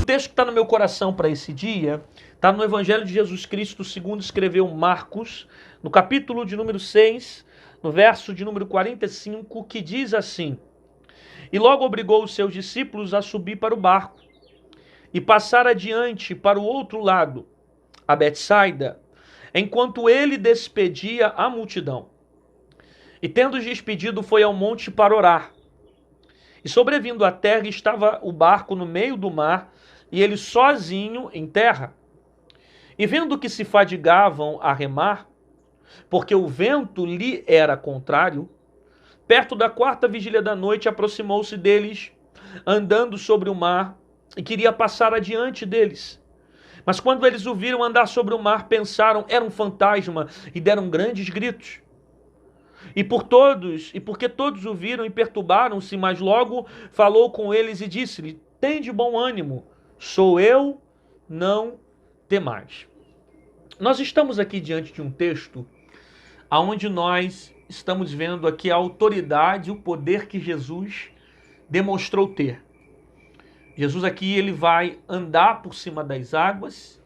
texto que está no meu coração para esse dia está no Evangelho de Jesus Cristo, segundo escreveu Marcos, no capítulo de número 6, no verso de número 45, que diz assim: E logo obrigou os seus discípulos a subir para o barco e passar adiante para o outro lado, a Betsaida, enquanto ele despedia a multidão. E tendo despedido, foi ao monte para orar. E sobrevindo à terra, estava o barco no meio do mar, e ele sozinho em terra. E vendo que se fadigavam a remar, porque o vento lhe era contrário, perto da quarta vigília da noite, aproximou-se deles, andando sobre o mar, e queria passar adiante deles. Mas quando eles o viram andar sobre o mar, pensaram, era um fantasma, e deram grandes gritos. E porque todos o viram e perturbaram-se, mas logo falou com eles e disse-lhe: Tende bom ânimo, sou eu, não temais. Nós estamos aqui diante de um texto onde nós estamos vendo aqui a autoridade, o poder que Jesus demonstrou ter. Jesus aqui ele vai andar por cima das águas,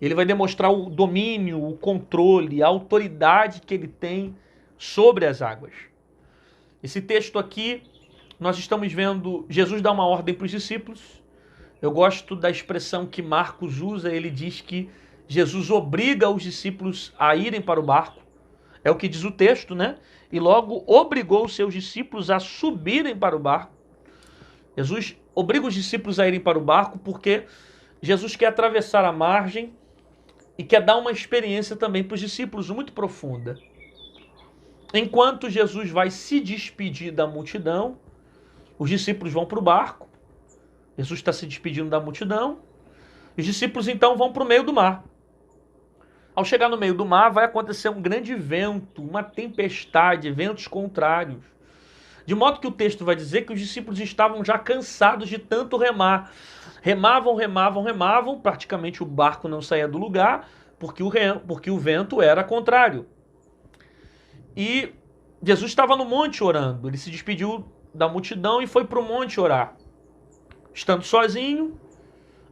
ele vai demonstrar o domínio, o controle, a autoridade que ele tem sobre as águas. Esse texto aqui, nós estamos vendo Jesus dar uma ordem para os discípulos. Eu gosto da expressão que Marcos usa, ele diz que Jesus obriga os discípulos a irem para o barco. É o que diz o texto, né? E logo obrigou os seus discípulos a subirem para o barco. Jesus obriga os discípulos a irem para o barco porque Jesus quer atravessar a margem e quer dar uma experiência também para os discípulos muito profunda. Enquanto Jesus vai se despedir da multidão, os discípulos vão para o barco. Jesus está se despedindo da multidão. Os discípulos então vão para o meio do mar. Ao chegar no meio do mar, vai acontecer um grande vento, uma tempestade, ventos contrários. De modo que o texto vai dizer que os discípulos estavam já cansados de tanto remar. Remavam, praticamente o barco não saía do lugar, porque o vento era contrário. E Jesus estava no monte orando, ele se despediu da multidão e foi para o monte orar. Estando sozinho,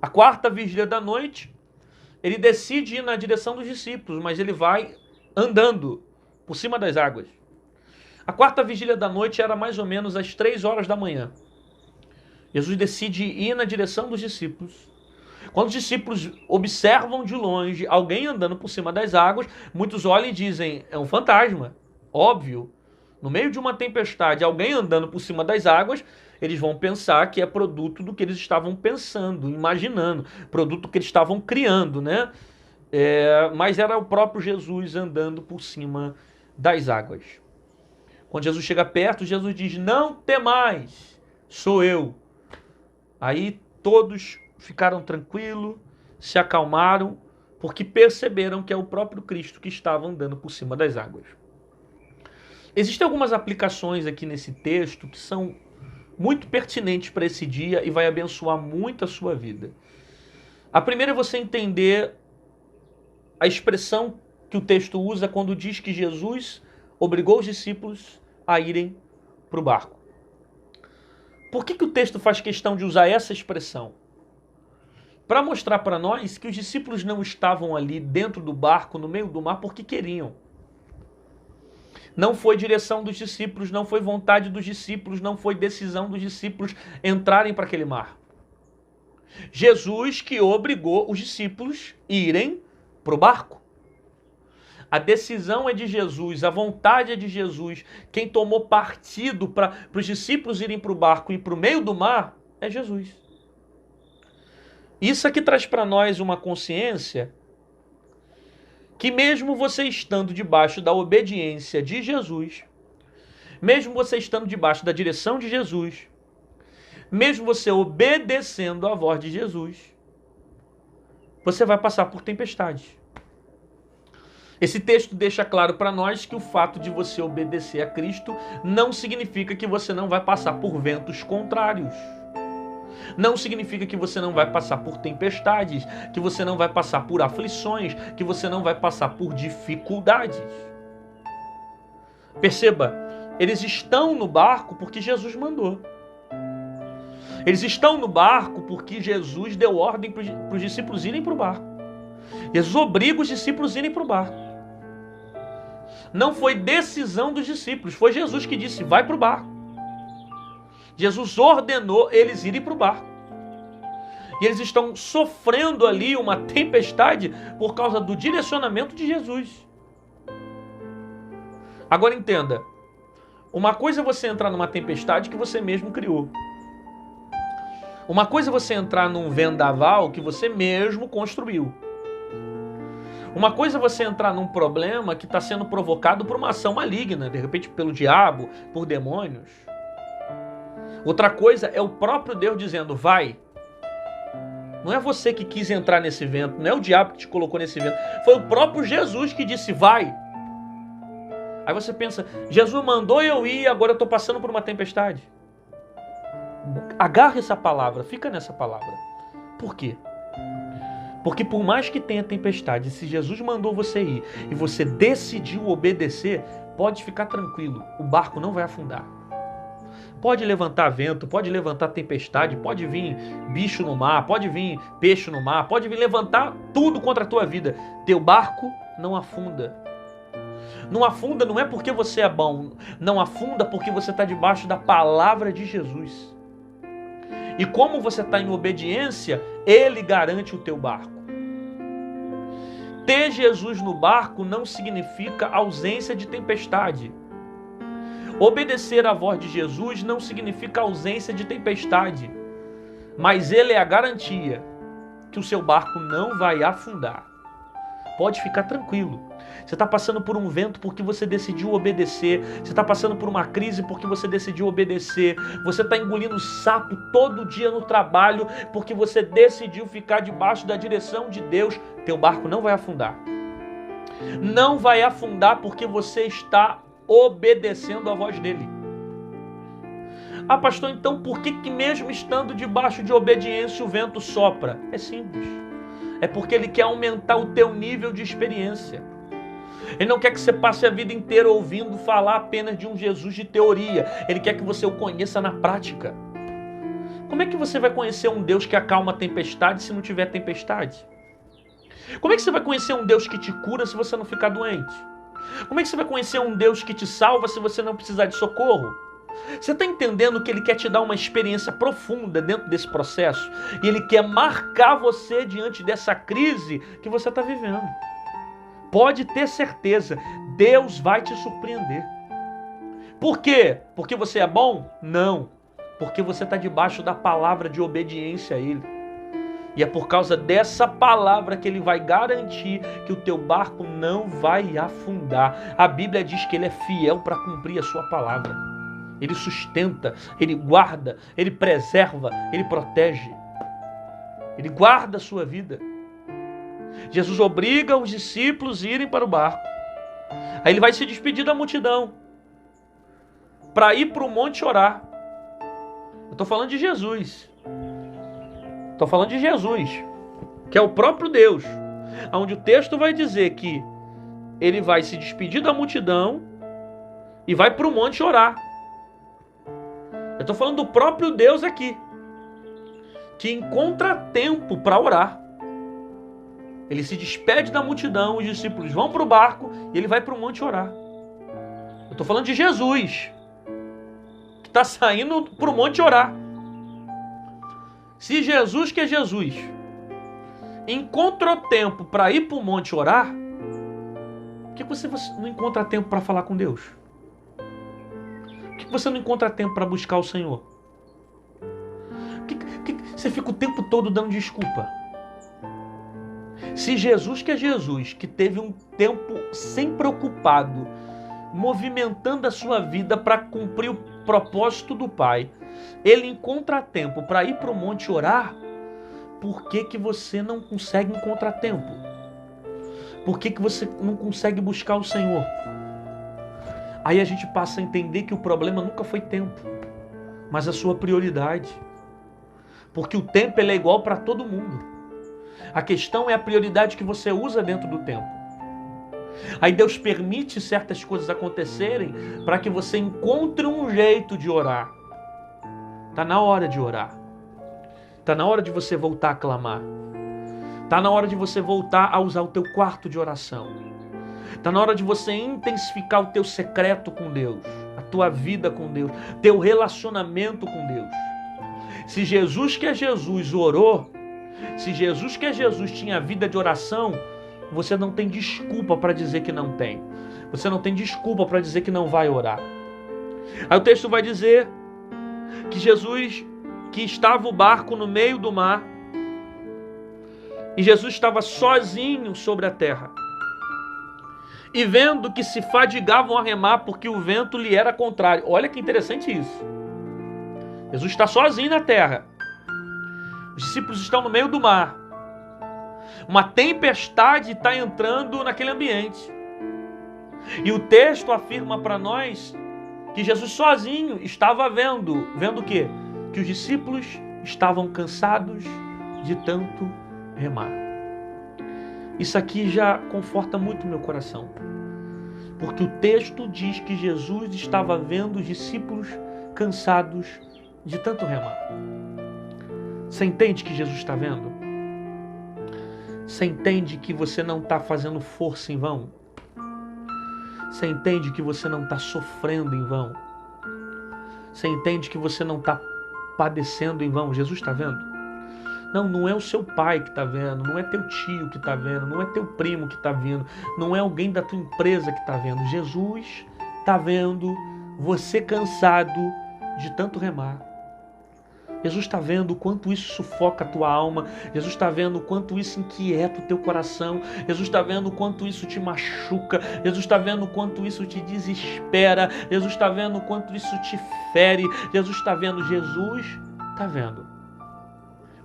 a quarta vigília da noite, ele decide ir na direção dos discípulos, mas ele vai andando por cima das águas. A quarta vigília da noite era mais ou menos às 3 horas da manhã. Jesus decide ir na direção dos discípulos. Quando os discípulos observam de longe alguém andando por cima das águas, muitos olham e dizem, é um fantasma. Óbvio, no meio de uma tempestade, alguém andando por cima das águas, eles vão pensar que é produto do que eles estavam pensando, imaginando, produto que eles estavam criando, né? Mas era o próprio Jesus andando por cima das águas. Quando Jesus chega perto, Jesus diz, não temais, sou eu. Aí todos ficaram tranquilos, se acalmaram, porque perceberam que é o próprio Cristo que estava andando por cima das águas. Existem algumas aplicações aqui nesse texto que são muito pertinentes para esse dia e vai abençoar muito a sua vida. A primeira é você entender a expressão que o texto usa quando diz que Jesus obrigou os discípulos a irem para o barco. Por que o texto faz questão de usar essa expressão? Para mostrar para nós que os discípulos não estavam ali dentro do barco, no meio do mar, porque queriam. Não foi direção dos discípulos, não foi vontade dos discípulos, não foi decisão dos discípulos entrarem para aquele mar. Jesus que obrigou os discípulos a irem para o barco. A decisão é de Jesus, a vontade é de Jesus. Quem tomou partido para os discípulos irem para o barco e para o meio do mar é Jesus. Isso aqui traz para nós uma consciência que mesmo você estando debaixo da obediência de Jesus, mesmo você estando debaixo da direção de Jesus, mesmo você obedecendo à voz de Jesus, você vai passar por tempestades. Esse texto deixa claro para nós que o fato de você obedecer a Cristo não significa que você não vai passar por ventos contrários. Não significa que você não vai passar por tempestades, que você não vai passar por aflições, que você não vai passar por dificuldades. Perceba, eles estão no barco porque Jesus mandou. Eles estão no barco porque Jesus deu ordem para os discípulos irem para o barco. Jesus obriga os discípulos a irem para o barco. Não foi decisão dos discípulos, foi Jesus que disse, vai para o barco. Jesus ordenou eles irem para o barco. E eles estão sofrendo ali uma tempestade por causa do direcionamento de Jesus. Agora entenda, uma coisa é você entrar numa tempestade que você mesmo criou. Uma coisa é você entrar num vendaval que você mesmo construiu. Uma coisa é você entrar num problema que está sendo provocado por uma ação maligna, de repente pelo diabo, por demônios. Outra coisa é o próprio Deus dizendo, vai. Não é você que quis entrar nesse vento, não é o diabo que te colocou nesse vento. Foi o próprio Jesus que disse, vai. Aí você pensa, Jesus mandou eu ir, agora eu estou passando por uma tempestade. Agarre essa palavra, fica nessa palavra. Por quê? Porque por mais que tenha tempestade, se Jesus mandou você ir e você decidiu obedecer, pode ficar tranquilo, o barco não vai afundar. Pode levantar vento, pode levantar tempestade, pode vir bicho no mar, pode vir peixe no mar, pode vir levantar tudo contra a tua vida. Teu barco não afunda. Não afunda não é porque você é bom, não afunda porque você está debaixo da palavra de Jesus. E como você está em obediência, Ele garante o teu barco. Ter Jesus no barco não significa ausência de tempestade. Obedecer à voz de Jesus não significa ausência de tempestade. Mas Ele é a garantia que o seu barco não vai afundar. Pode ficar tranquilo. Você está passando por um vento porque você decidiu obedecer. Você está passando por uma crise porque você decidiu obedecer. Você está engolindo sapo todo dia no trabalho porque você decidiu ficar debaixo da direção de Deus. Teu barco não vai afundar. Não vai afundar porque você está obedecendo à voz dele. Ah, pastor, então por que mesmo estando debaixo de obediência o vento sopra? É simples. É porque ele quer aumentar o teu nível de experiência. Ele não quer que você passe a vida inteira ouvindo falar apenas de um Jesus de teoria. Ele quer que você o conheça na prática. Como é que você vai conhecer um Deus que acalma a tempestade se não tiver tempestade? Como é que você vai conhecer um Deus que te cura se você não ficar doente? Como é que você vai conhecer um Deus que te salva se você não precisar de socorro? Você está entendendo que Ele quer te dar uma experiência profunda dentro desse processo? E Ele quer marcar você diante dessa crise que você está vivendo. Pode ter certeza, Deus vai te surpreender. Por quê? Porque você é bom? Não. Porque você está debaixo da palavra de obediência a Ele. E é por causa dessa palavra que Ele vai garantir que o teu barco não vai afundar. A Bíblia diz que Ele é fiel para cumprir a sua palavra. Ele sustenta, Ele guarda, Ele preserva, Ele protege. Ele guarda a sua vida. Jesus obriga os discípulos a irem para o barco. Aí Ele vai se despedir da multidão para ir para o monte orar. Eu estou falando de Jesus. Estou falando de Jesus, que é o próprio Deus, onde o texto vai dizer que Ele vai se despedir da multidão e vai para o monte orar. Eu estou falando do próprio Deus aqui, que encontra tempo para orar. Ele se despede da multidão, os discípulos vão para o barco e Ele vai para o monte orar. Eu estou falando de Jesus, que está saindo para o monte orar. Se Jesus, que é Jesus, encontrou tempo para ir para o monte orar, por que você não encontra tempo para falar com Deus? Por que você não encontra tempo para buscar o Senhor? Por que você fica o tempo todo dando desculpa? Se Jesus, que é Jesus, que teve um tempo sempre ocupado, movimentando a sua vida para cumprir o propósito do Pai, Ele encontra tempo para ir para o monte orar, por que você não consegue encontrar tempo? Por que você não consegue buscar o Senhor? Aí a gente passa a entender que o problema nunca foi tempo, mas a sua prioridade. Porque o tempo ele é igual para todo mundo. A questão é a prioridade que você usa dentro do tempo. Aí Deus permite certas coisas acontecerem para que você encontre um jeito de orar. Está na hora de orar. Está na hora de você voltar a clamar. Está na hora de você voltar a usar o teu quarto de oração. Está na hora de você intensificar o teu secreto com Deus, a tua vida com Deus, teu relacionamento com Deus. Se Jesus que é Jesus orou, se Jesus que é Jesus tinha vida de oração, você não tem desculpa para dizer que não tem. Você não tem desculpa para dizer que não vai orar. Aí o texto vai dizer que Jesus, que estava o barco no meio do mar, e Jesus estava sozinho sobre a terra. E vendo que se fadigavam a remar porque o vento lhe era contrário. Olha que interessante isso. Jesus está sozinho na terra. Os discípulos estão no meio do mar. Uma tempestade está entrando naquele ambiente. E o texto afirma para nós que Jesus sozinho estava vendo o quê? Que os discípulos estavam cansados de tanto remar. Isso aqui já conforta muito meu coração. Porque o texto diz que Jesus estava vendo os discípulos cansados de tanto remar. Você entende que Jesus está vendo? Você entende que você não está fazendo força em vão? Você entende que você não está sofrendo em vão? Você entende que você não está padecendo em vão? Jesus está vendo? Não é o seu pai que está vendo, não é teu tio que está vendo, não é teu primo que está vendo, não é alguém da tua empresa que está vendo. Jesus está vendo você cansado de tanto remar. Jesus está vendo o quanto isso sufoca a tua alma. Jesus está vendo o quanto isso inquieta o teu coração. Jesus está vendo o quanto isso te machuca. Jesus está vendo o quanto isso te desespera. Jesus está vendo o quanto isso te fere. Jesus está vendo. Jesus está vendo.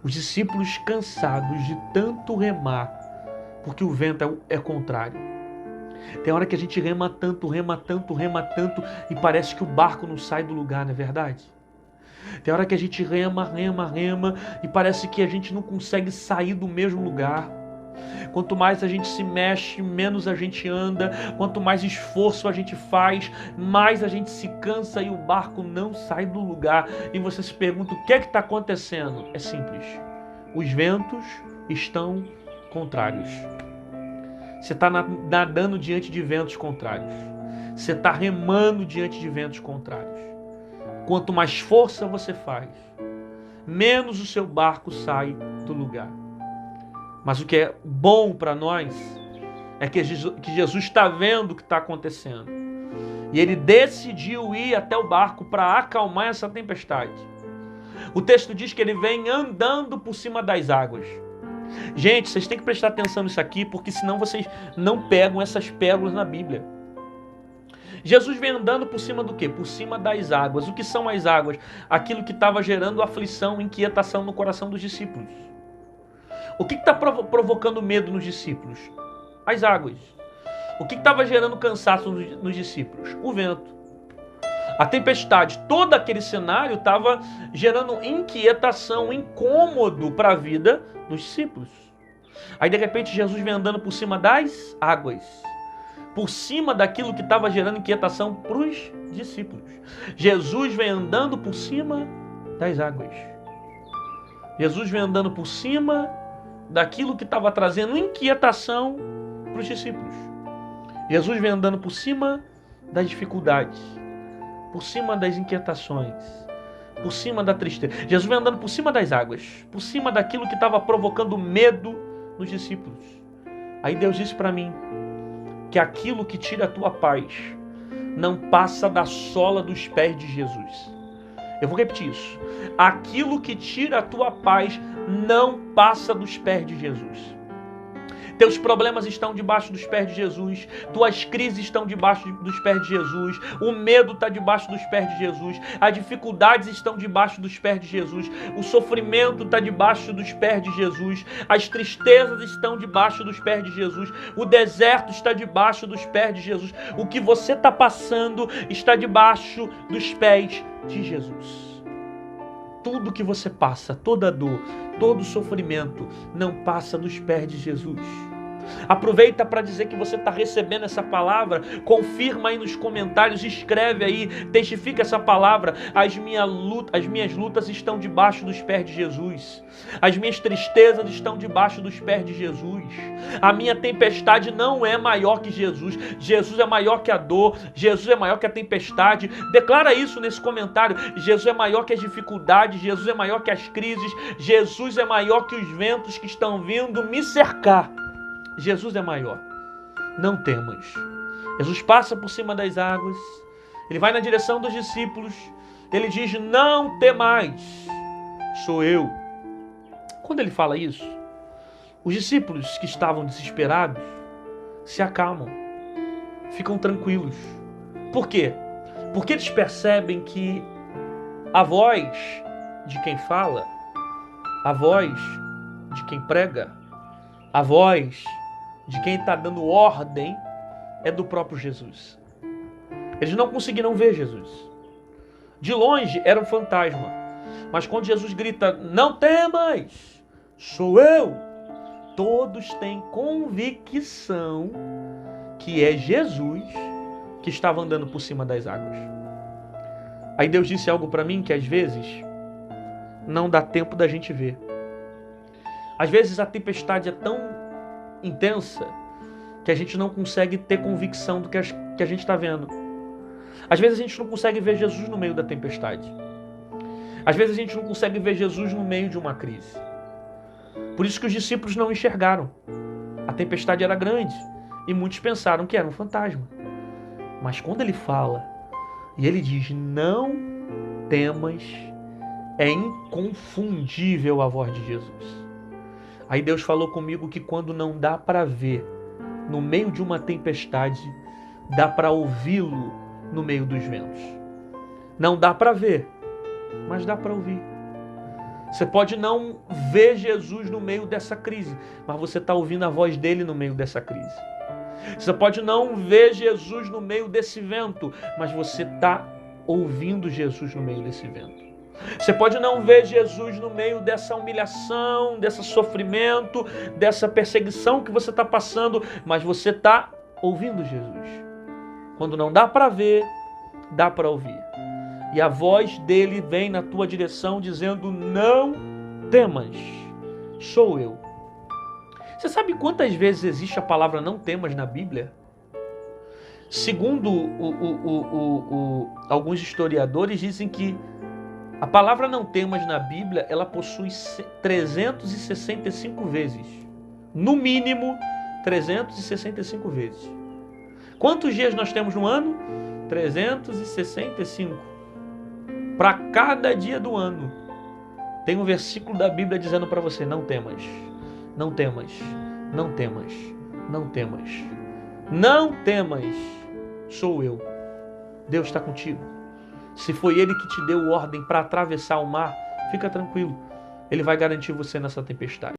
Os discípulos cansados de tanto remar, porque o vento é contrário. Tem hora que a gente rema tanto, e parece que o barco não sai do lugar, não é verdade? Tem hora que a gente rema, e parece que a gente não consegue sair do mesmo lugar. Quanto mais a gente se mexe, menos a gente anda. Quanto mais esforço a gente faz, mais a gente se cansa e o barco não sai do lugar. E você se pergunta, o que é que está acontecendo? É simples. Os ventos estão contrários. Você está nadando diante de ventos contrários. Você está remando diante de ventos contrários. Quanto mais força você faz, menos o seu barco sai do lugar. Mas o que é bom para nós é que Jesus está vendo o que está acontecendo. E ele decidiu ir até o barco para acalmar essa tempestade. O texto diz que ele vem andando por cima das águas. Gente, vocês têm que prestar atenção nisso aqui, porque senão vocês não pegam essas pérolas na Bíblia. Jesus vem andando por cima do quê? Por cima das águas. O que são as águas? Aquilo que estava gerando aflição, inquietação no coração dos discípulos. O que está provocando medo nos discípulos? As águas. O que estava gerando cansaço nos discípulos? O vento. A tempestade, todo aquele cenário estava gerando inquietação, incômodo para a vida dos discípulos. Aí de repente Jesus vem andando por cima das águas. Por cima daquilo que estava gerando inquietação para os discípulos. Jesus vem andando por cima das águas. Jesus vem andando por cima daquilo que estava trazendo inquietação para os discípulos. Jesus vem andando por cima das dificuldades, por cima das inquietações, por cima da tristeza. Jesus vem andando por cima das águas, por cima daquilo que estava provocando medo nos discípulos. Aí Deus disse para mim que aquilo que tira a tua paz não passa da sola dos pés de Jesus. Eu vou repetir isso. Aquilo que tira a tua paz não passa dos pés de Jesus. Teus problemas estão debaixo dos pés de Jesus. Tuas crises estão debaixo dos pés de Jesus. O medo está debaixo dos pés de Jesus. As dificuldades estão debaixo dos pés de Jesus. O sofrimento está debaixo dos pés de Jesus. As tristezas estão debaixo dos pés de Jesus. O deserto está debaixo dos pés de Jesus. O que você está passando está debaixo dos pés de Jesus. Tudo que você passa, toda dor, todo sofrimento, não passa dos pés de Jesus. Aproveita para dizer que você está recebendo essa palavra. Confirma aí nos comentários, escreve aí, testifica essa palavra. As minhas lutas estão debaixo dos pés de Jesus. As minhas tristezas estão debaixo dos pés de Jesus. A minha tempestade não é maior que Jesus. Jesus é maior que a dor. Jesus é maior que a tempestade. Declara isso nesse comentário. Jesus é maior que as dificuldades. Jesus é maior que as crises. Jesus é maior que os ventos que estão vindo me cercar. Jesus é maior. Não temas. Jesus passa por cima das águas. Ele vai na direção dos discípulos. Ele diz: não temais, sou eu. Quando ele fala isso, os discípulos que estavam desesperados se acalmam, ficam tranquilos. Por quê? Porque eles percebem que a voz de quem fala, a voz de quem prega, a voz de quem está dando ordem é do próprio Jesus. Eles não conseguiram ver Jesus. De longe era um fantasma. Mas quando Jesus grita: não temas, sou eu, todos têm convicção que é Jesus que estava andando por cima das águas. Aí Deus disse algo para mim que às vezes não dá tempo da gente ver. Às vezes a tempestade é tão intensa que a gente não consegue ter convicção do que a gente está vendo. Às vezes a gente não consegue ver Jesus no meio da tempestade. Às vezes a gente não consegue ver Jesus no meio de uma crise. Por isso que os discípulos não enxergaram. A tempestade era grande e muitos pensaram que era um fantasma. Mas quando ele fala e ele diz: não temas, é inconfundível a voz de Jesus. Aí Deus falou comigo que quando não dá para ver no meio de uma tempestade, dá para ouvi-lo no meio dos ventos. Não dá para ver, mas dá para ouvir. Você pode não ver Jesus no meio dessa crise, mas você está ouvindo a voz dele no meio dessa crise. Você pode não ver Jesus no meio desse vento, mas você está ouvindo Jesus no meio desse vento. Você pode não ver Jesus no meio dessa humilhação, desse sofrimento, dessa perseguição que você está passando, mas você está ouvindo Jesus. Quando não dá para ver, dá para ouvir. E a voz dele vem na tua direção dizendo: não temas, sou eu. Você sabe quantas vezes existe a palavra não temas na Bíblia? Segundo alguns historiadores, dizem que a palavra não temas na Bíblia, ela possui 365 vezes. No mínimo, 365 vezes. Quantos dias nós temos no ano? 365. Para cada dia do ano, tem um versículo da Bíblia dizendo para você: não temas, não temas, não temas, não temas, não temas, sou eu. Deus está contigo. Se foi Ele que te deu ordem para atravessar o mar, fica tranquilo. Ele vai garantir você nessa tempestade.